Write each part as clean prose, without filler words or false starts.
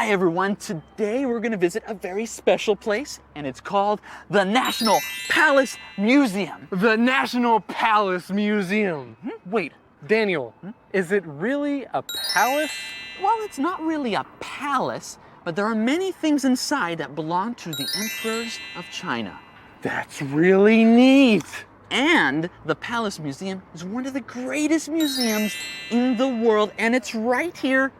Hi everyone, today we're going to visit a very special place and it's called the National Palace Museum. The National Palace Museum. Wait, Daniel, is it really a palace? Well, it's not really a palace, but there are many things inside that belong to the emperors of China. That's really neat. And the Palace Museum is one of the greatest museums in the world, and it's right here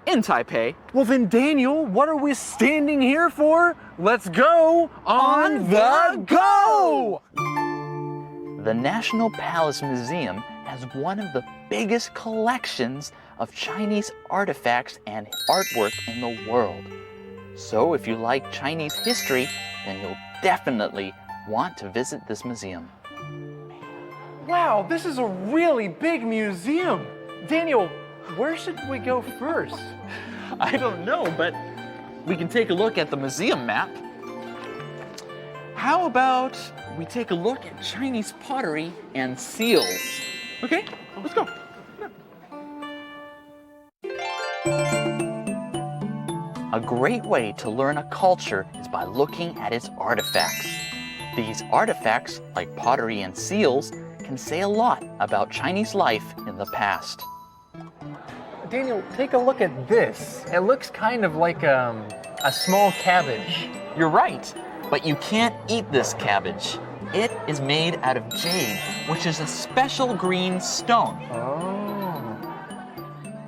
in Taipei. Well then, Daniel, what are we standing here for? Let's go on the go! The National Palace Museum has one of the biggest collections of Chinese artifacts and artwork in the world. So if you like Chinese history, then you'll definitely want to visit this museum. Wow, this is a really big museum. Daniel, where should we go first? I don't know, but we can take a look at the museum map. How about we take a look at Chinese pottery and seals? Okay, let's go. A great way to learn a culture is by looking at its artifacts. These artifacts, like pottery and seals, can say a lot about Chinese life in the past. Daniel, take a look at this. It looks kind of like a small cabbage. You're right, but you can't eat this cabbage. It is made out of jade, which is a special green stone. Oh.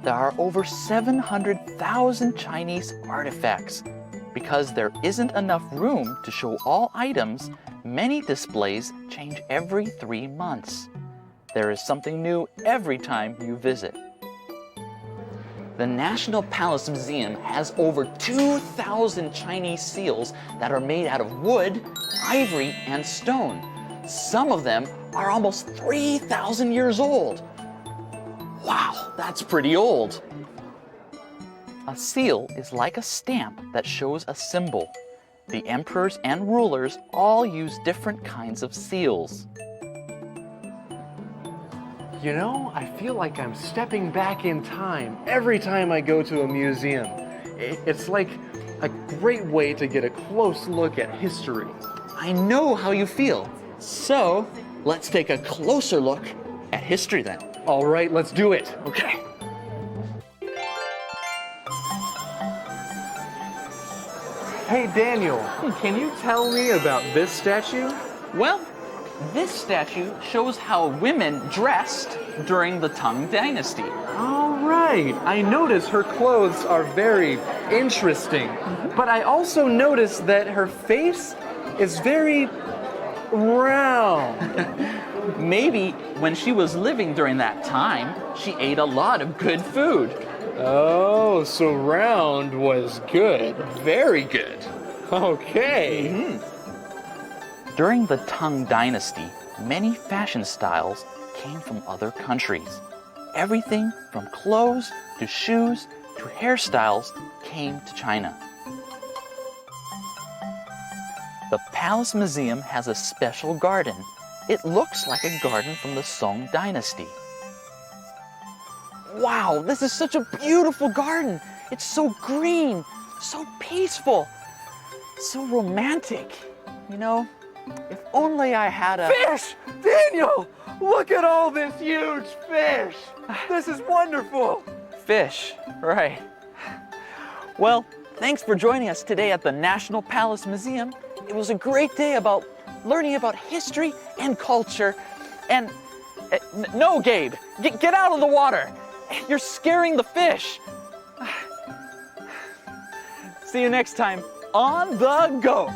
There are over 700,000 Chinese artifacts. Because there isn't enough room to show all items, many displays change every 3 months. There is something new every time you visit. The National Palace Museum has over 2,000 Chinese seals that are made out of wood, ivory, and stone. Some of them are almost 3,000 years old. Wow, that's pretty old. A seal is like a stamp that shows a symbol. The emperors and rulers all use different kinds of seals. You know, I feel like I'm stepping back in time every time I go to a museum. It's like a great way to get a close look at history. I know how you feel. So, let's take a closer look at history then. All right, let's do it. Okay. Hey, Daniel, can you tell me about this statue? Well, this statue shows how women dressed during the Tang Dynasty. All right, I notice her clothes are very interesting, but I also notice that her face is very round. Maybe when she was living during that time, she ate a lot of good food. Oh, so round was good. Very good. Okay. During the Tang Dynasty, many fashion styles came from other countries. Everything from clothes to shoes to hairstyles came to China. The Palace Museum has a special garden. It looks like a garden from the Song Dynasty. Wow, this is such a beautiful garden. It's so green, so peaceful, so romantic. You know, if only I had a... Fish! Daniel! Look at all this huge fish! This is wonderful! Fish, right. Well, thanks for joining us today at the National Palace Museum. It was a great day about learning about history and culture. And no, Gabe, get out of the water. You're scaring the fish. See you next time on The Go.